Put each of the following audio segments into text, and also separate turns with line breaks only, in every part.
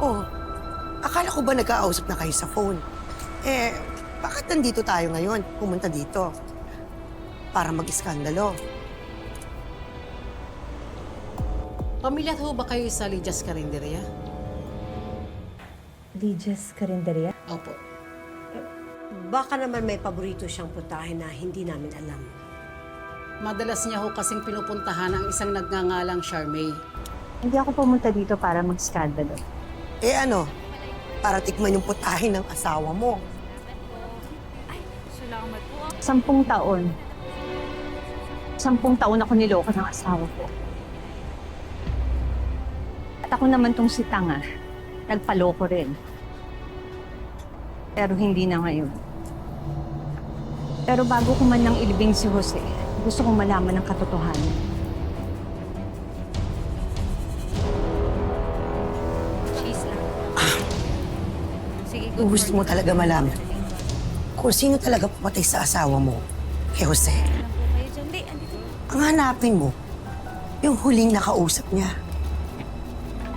Oh, akala ko ba nagkausap na kayo sa phone? Eh, bakit nandito tayo ngayon? Pumunta dito. Para mag-iskandalo.
Pamilya ho ba kayo sa Lydia's Carinderia?
Lydia's Carinderia?
Opo.
Baka naman may paborito siyang putahe na hindi namin alam.
Madalas niya ho kasing pinupuntahan ang isang nagngangalang Charmaine.
Hindi ako pumunta dito para mag-skandalo.
Eh ano? Para tikman yung putahe ng asawa mo.
10 taon. 10 taon ako niloko ng asawa ko. At ako naman tong si Tanga, nagpaloko rin. Pero hindi na ngayon. Pero bago ko man nang ilibing si Jose, gusto kong malaman ng katotohanan.
Cheese lang. Sige,
Kung gusto mo talaga malaman kung sino talaga pumatay sa asawa mo, kay Jose,
kayo dyan. Di, andito.
ang hanapin mo, yung huling nakausap niya.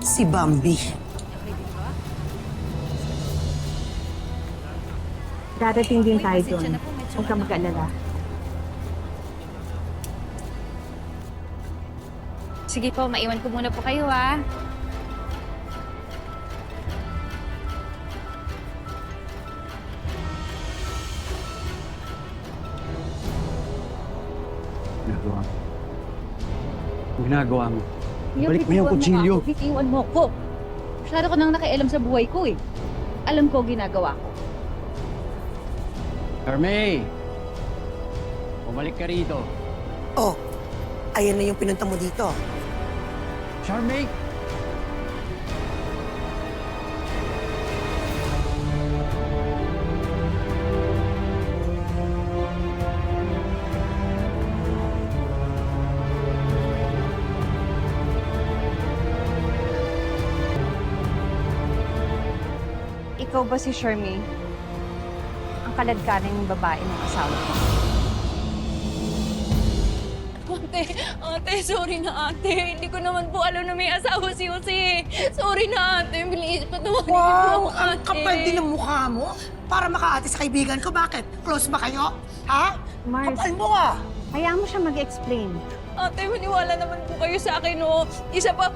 Si Bambi.
Darating din tayo doon. Huwag ka mag-alala.
Sige po, maiwan ko muna po kayo, ha?
Ginagawa mo. Ginagawa mo. Balik mo yung
bitiwan
kutsilyo.
Ako, bitiwan mo ko. Masyado ka nang nakialam sa buhay ko eh. Alam ko ginagawa ko.
Carmay! Bumalik ka rito.
Oh, ayan na yung pinunta mo dito.
Charmaine!
Ikaw ba si Shermie? Ang kaladkaning babae ng asawa ko.
Ate, sorry na ate. Hindi ko naman po alam na may asawa si Jose. Sorry na ate. Bilis, patawarin niyo po ako, ate.
Ang kapal din ng mukha mo. Para makaati sa kaibigan ko. Bakit? Close ba kayo? Ha?
Mars,
Kapal mo ah!
hayaan mo siya mag-explain.
Ate, maniwala naman po kayo sa akin, no? Isa pa,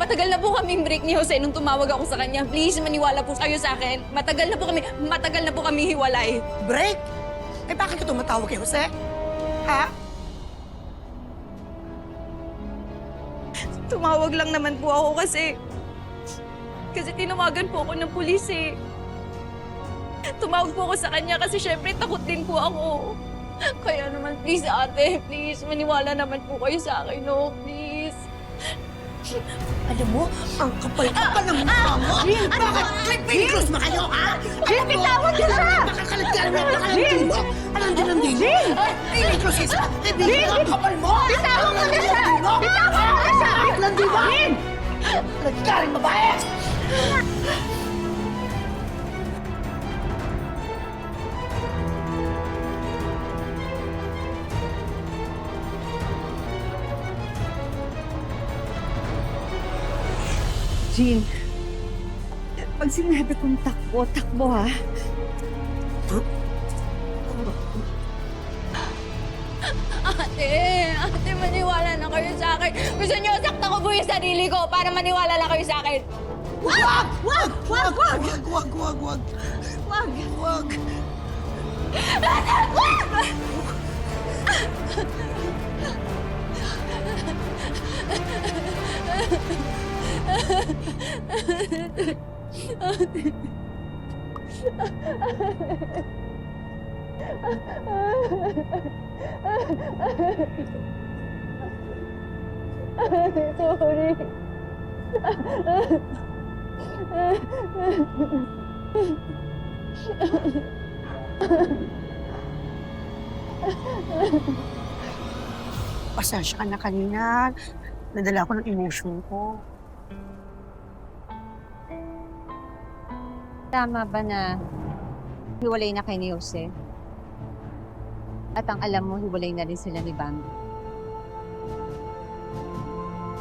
matagal na po kaming break ni Jose nung tumawag ako sa kanya. Please, maniwala po kayo sa akin. Matagal na po kami hiwalay.
Break? Eh bakit ka tumatawag kay Jose? Ha?
Tumawag lang naman po ako kasi tinawagan po ako ng pulis eh. Tumawag po ako sa kanya kasi syempre takot din po ako. Kaya naman, please ate, please, maniwala naman po kayo sa akin, no? Please.
Alam mo, ang kapal-kapal ng mukha mo. Bakit? Close ba kayo, ha? Jim, bitawan niyo siya! Nakakalagyan mo, nakakalagyan mo. Alam din ang dino. Jim! Close isa. Jim! Ang kapal mo! Bitawan mo na siya! Bitawan mo na siya! Landi ba? Jim! Nagkaring babae!
Jean, pag sinabi kong takbo, takbo ha.
Ate, maniwala na kayo sa akin. Gusto niyo, sakta ko po yung sarili ko para maniwala lang kayo sa akin.
Wag! Wag! Wag! Wag! Wag! Wag! Wag! Wag! Wag!
Sorry.
Pasensya ka na kanina. Nadala ko ng emotion ko.
Tama ba na hiwalay na kay ni Jose? At ang alam mo, hiwalay na rin sila ni Bambi.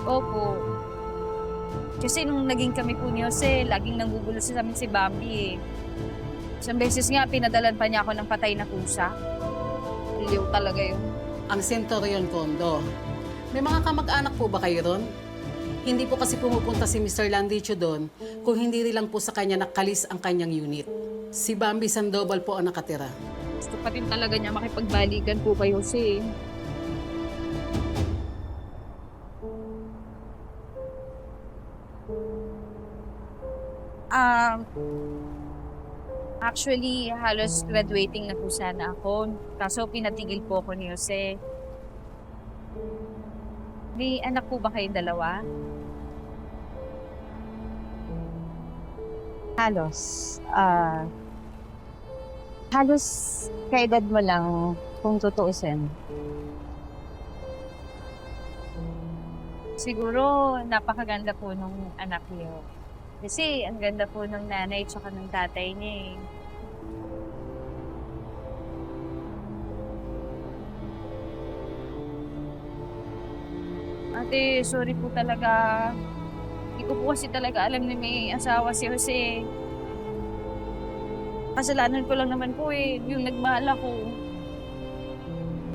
Opo.
Kasi nung naging kami po ni Jose, laging nanggugulo sa amin si Bambi eh. Isang beses nga, pinadalan pa niya ako ng patay na pusa. Aliw talaga yun.
Ang Centurion Condo. May mga kamag-anak po ba kayo ron? Hindi po kasi pumupunta si Mr. Landicho doon kung hindi rin lang po sa kanya nakalis ang kanyang unit. Si Bambi Sandoval po ang nakatira.
Gusto pa rin talaga niya makipagbalikan po kay Jose. Actually, halos graduating na po sana ako. Kaso pinatigil po ako ni Jose. May anak po ba kayong dalawa?
Halos. Halos kaedad mo lang kung tutuusin.
Siguro, napakaganda po nung anak niyo. Kasi ang ganda po ng nanay tsaka ng tatay niya eh. Ate, sorry po talaga. Hindi ko po kasi talaga alam na may asawa si Jose. Kasalanan ko lang naman po eh, yung nagmahal ako.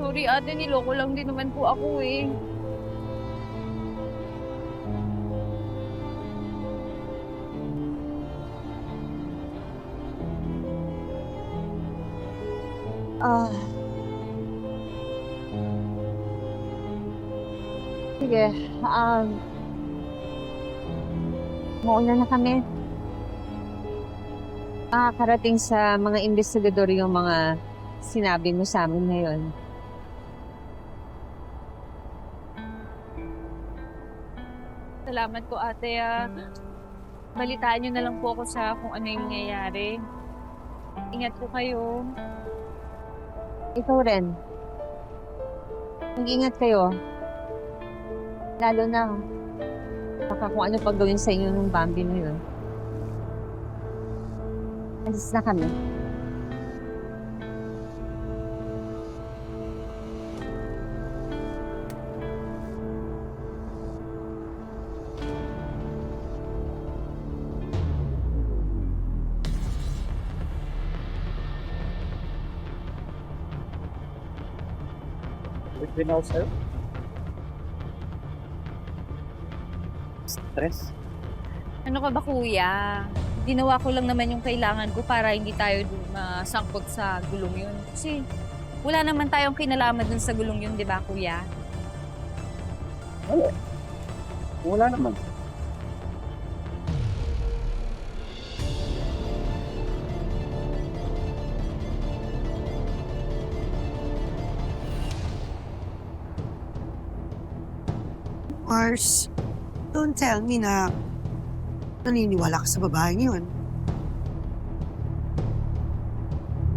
Sorry ate, niloko lang din naman po ako eh.
Sige, mauna na kami. Karating sa mga investigador yung mga sinabi mo sa amin ngayon.
Salamat po ate ah. Balitaan niyo na lang po ako sa kung ano yung nangyayari. Ingat po kayo.
Ikaw rin. Mag-ingat kayo. Lalo na, baka kung ano pag gawin sa inyo ng Bambi na yun. Alis na kami.
Between ako sa'yo? Stress?
Ano ka ba kuya? Ginawa ko lang naman yung kailangan ko para hindi tayo masangkot sa gulong yun. Kasi wala naman tayong kinalaman dun sa gulong yun, di ba kuya?
Wala naman.
Mars, don't tell me na naniniwala ka sa babaeng yun.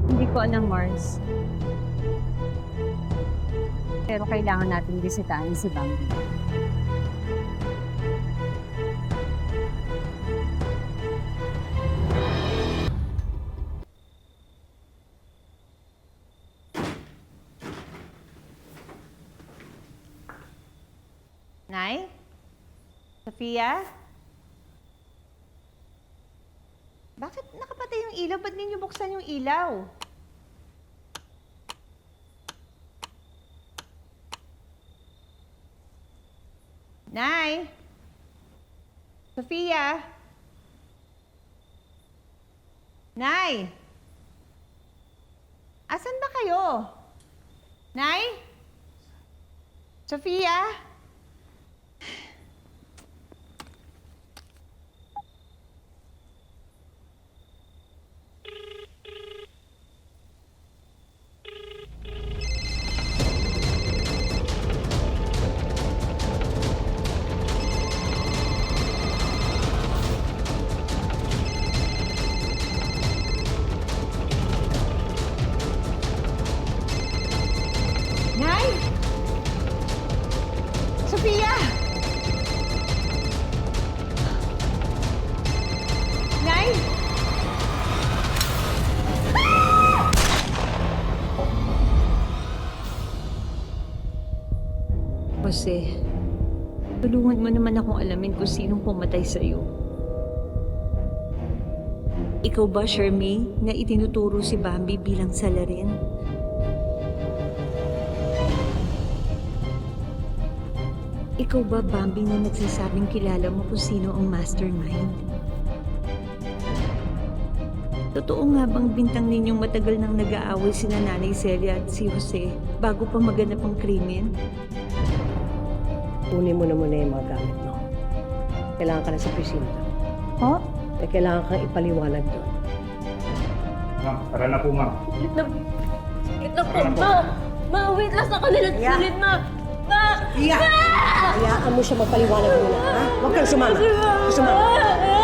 Hindi ko alam, Mars. Pero kailangan natin bisitahin si Bambi.
Nay? Sofia? Bakit nakapatay yung ilaw? Ba't ninyo buksan yung ilaw? Nay? Sofia? Nay? Asan ba kayo? Nay? Sofia? Nay? Sofia! Nay?
Jose,
Tulungan mo naman akong alamin kung sinong pumatay sa'yo. Ikaw ba, Shermie, na itinuturo si Bambi bilang salarin? Ikaw ba, Bambi, na nagsasabing kilala mo kung sino ang mastermind? Totoo nga bang bintang ninyong matagal nang nag-aaway sina Nanay Celia at si Jose bago pa maganap ang krimen?
Kunin mo na muna yung mga gamit mo. Kailangan ka na sa presinto.
Ho?
May kailangan kang ipaliwanag doon.
Ma'am, tara na po, ma'am.
Wait lang po, ma! Ma, wait lang sa kanila.
Yeah.
Sulit, ma! Ma!
Iya! Hayaan mo siya magpaliwanag muna, ha? Huwag kang sumama. Sumama.